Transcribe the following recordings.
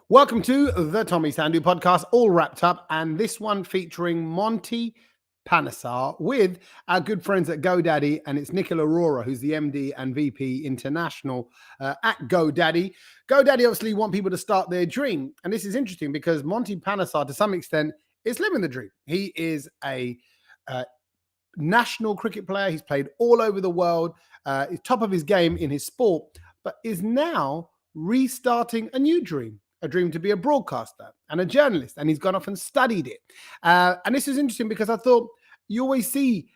Welcome to the Tommy Sandhu podcast, all wrapped up, and this one featuring Monty, Panesar with our good friends at GoDaddy, and it's Nikhil Arora, who's the MD and VP International at GoDaddy. GoDaddy obviously want people to start their dream, and this is interesting because Monty Panesar, to some extent, is living the dream. He is a national cricket player. He's played all over the world. He's top of his game in his sport, but is now restarting a new dream. A dream to be a broadcaster and a journalist, and he's gone off and studied it. And this is interesting because I thought you always see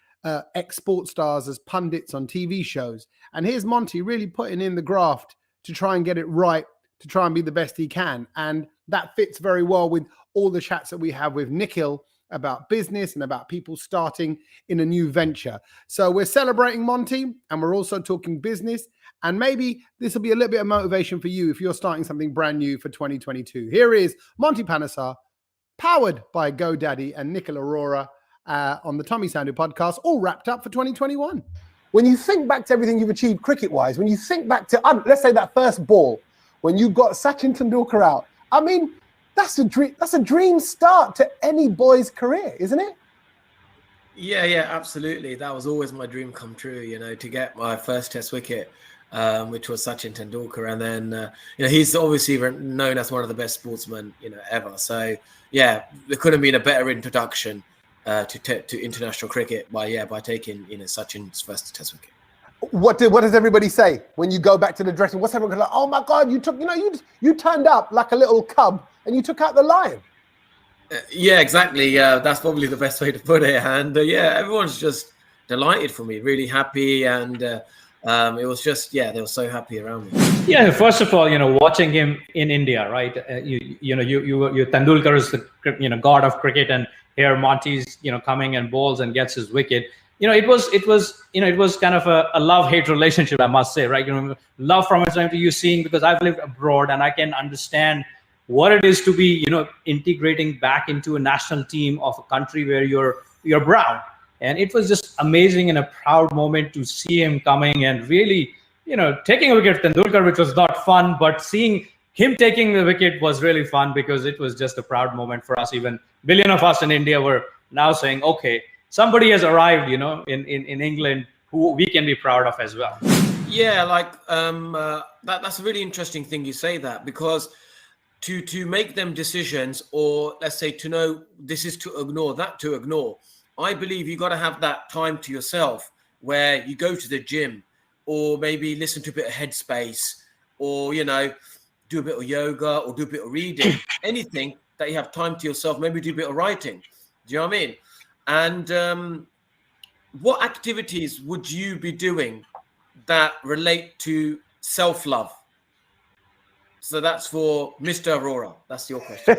ex-sport stars as pundits on TV shows, and here's Monty really putting in the graft to try and get it right, to try and be the best he can, and that fits very well with all the chats that we have with Nikhil about business and about people starting in a new venture. So we're celebrating Monty, and we're also talking business. And maybe this will be a little bit of motivation for you if you're starting something brand new for 2022. Here is Monty Panesar, powered by GoDaddy and Nikhil Arora on the Tommy Sandhu podcast, all wrapped up for 2021. When you think back to everything you've achieved cricket-wise, when you think back to, let's say that first ball, when you got Sachin Tendulkar out, I mean, that's a dream start to any boy's career, isn't it? Yeah, absolutely. That was always my dream come true, to get my first test wicket. Which was Sachin Tendulkar, and then he's obviously known as one of the best sportsmen ever. So yeah, there couldn't have been a better introduction to international cricket by taking Sachin's first test wicket. What does everybody say when you go back to the dressing? What's everyone like? Oh my God, you turned up like a little cub and you took out the lion. Yeah, exactly. That's probably the best way to put it. And everyone's just delighted for me, really happy, and it was just, they were so happy around me. Yeah, first of all, watching him in India, right? You Tendulkar is the god of cricket, and here Monty's coming and bowls and gets his wicket. It was kind of a love-hate relationship, I must say, right? Love from its time to you seeing, because I've lived abroad and I can understand what it is to be integrating back into a national team of a country where you're brown. And it was just amazing and a proud moment to see him coming and really, taking a wicket at Tendulkar, which was not fun, but seeing him taking the wicket was really fun because it was just a proud moment for us. Even billion of us in India were now saying, okay, somebody has arrived, in England who we can be proud of as well. Yeah, that's a really interesting thing you say that, because to make them decisions, or let's say to know this is to ignore, that to ignore, I believe you got to have that time to yourself where you go to the gym, or maybe listen to a bit of Headspace, or, do a bit of yoga, or do a bit of reading, anything that you have time to yourself, maybe do a bit of writing. Do you know what I mean? And what activities would you be doing that relate to self-love? So that's for Mr. Arora. That's your question.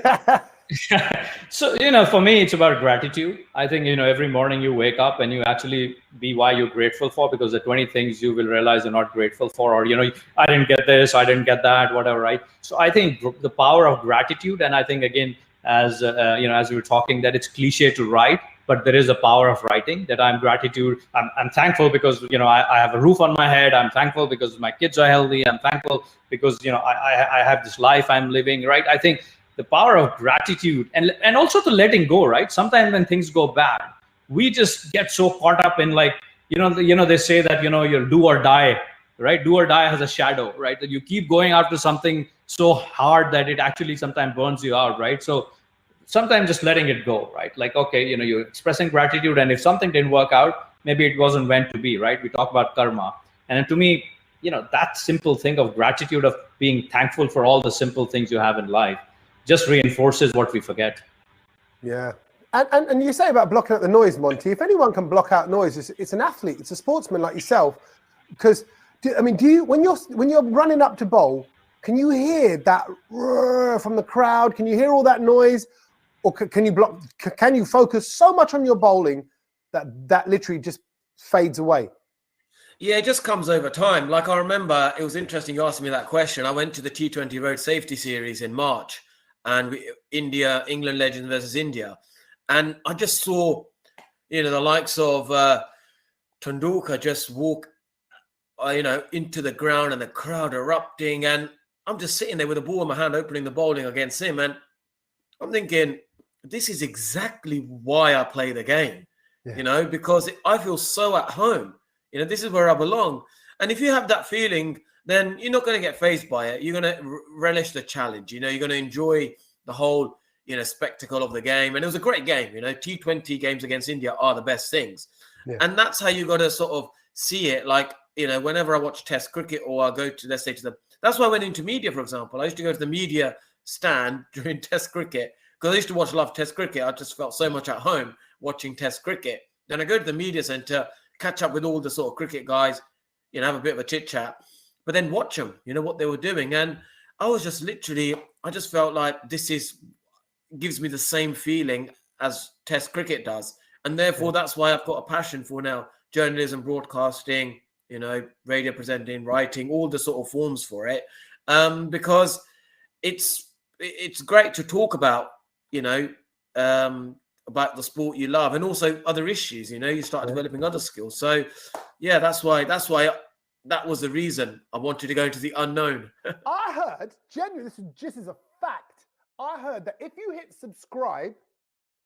So, for me, it's about gratitude. I think, every morning you wake up and you actually be why you're grateful for, because the 20 things you will realize you're not grateful for, or, I didn't get this, I didn't get that, whatever, right? So I think the power of gratitude, and I think, again, as we were talking, that it's cliche to write, but there is a power of writing that I'm thankful because, I have a roof on my head. I'm thankful because my kids are healthy. I'm thankful because, I have this life I'm living, right? I think the power of gratitude and also to letting go, right? Sometimes when things go bad, we just get so caught up in they say that, you'll do or die, right? Do or die has a shadow, right? That you keep going after something so hard that it actually sometimes burns you out, right? So sometimes just letting it go, right? Like, okay, you're expressing gratitude, and if something didn't work out, maybe it wasn't meant to be, right? We talk about karma. And to me, that simple thing of gratitude, of being thankful for all the simple things you have in life, just reinforces what we forget. Yeah. And you say about blocking out the noise, Monty. If anyone can block out noise, it's an athlete, it's a sportsman like yourself. Because, do you when you're running up to bowl, can you hear that roar from the crowd? Can you hear all that noise? Or can you focus so much on your bowling that literally just fades away? Yeah, it just comes over time. Like, I remember, it was interesting you asked me that question. I went to the T20 Road Safety Series in March, and England Legends versus India. And I just saw, the likes of Tendulkar just walk, into the ground, and the crowd erupting. And I'm just sitting there with a ball in my hand, opening the bowling against him. And I'm thinking, this is exactly why I play the game, because I feel so at home. This is where I belong. And if you have that feeling, then you're not going to get fazed by it. You're going to relish the challenge. You're going to enjoy the whole, spectacle of the game. And it was a great game. T20 games against India are the best things. Yeah. And that's how you got to sort of see it. Like, whenever I watch Test cricket or I go to, let's say, that's why I went into media, for example. I used to go to the media stand during Test cricket because I used to watch a lot of Test cricket. I just felt so much at home watching Test cricket. Then I go to the media centre, catch up with all the sort of cricket guys, have a bit of a chit chat, but then watch them, what they were doing. And I was just I just felt like gives me the same feeling as Test cricket does. And therefore, that's why I've got a passion for now journalism, broadcasting, radio presenting, writing, all the sort of forms for it, because it's great to talk about, about the sport you love and also other issues. You start developing other skills. So, yeah, that's why that was the reason I wanted to go into the unknown. I heard, genuinely, this is just as a fact, I heard that if you hit subscribe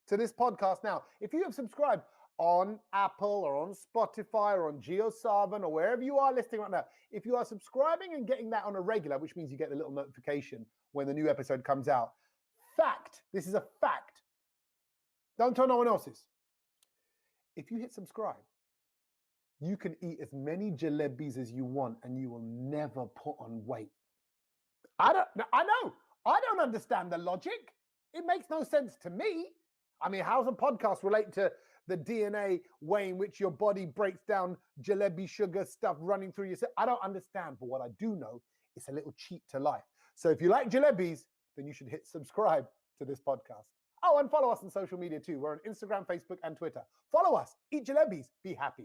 to this podcast now, if you have subscribed on Apple or on Spotify or on JioSaavn or wherever you are listening right now, if you are subscribing and getting that on a regular, which means you get the little notification when the new episode comes out. Fact. This is a fact. Don't tell no one else's. If you hit subscribe, you can eat as many jalebis as you want and you will never put on weight. I know. I don't understand the logic. It makes no sense to me. I mean, how's a podcast relate to the DNA way in which your body breaks down jalebi sugar stuff running through your... I don't understand, but what I do know, it's a little cheat to life. So if you like jalebis, then you should hit subscribe to this podcast. Oh, and follow us on social media too. We're on Instagram, Facebook, and Twitter. Follow us, eat jalebis, be happy.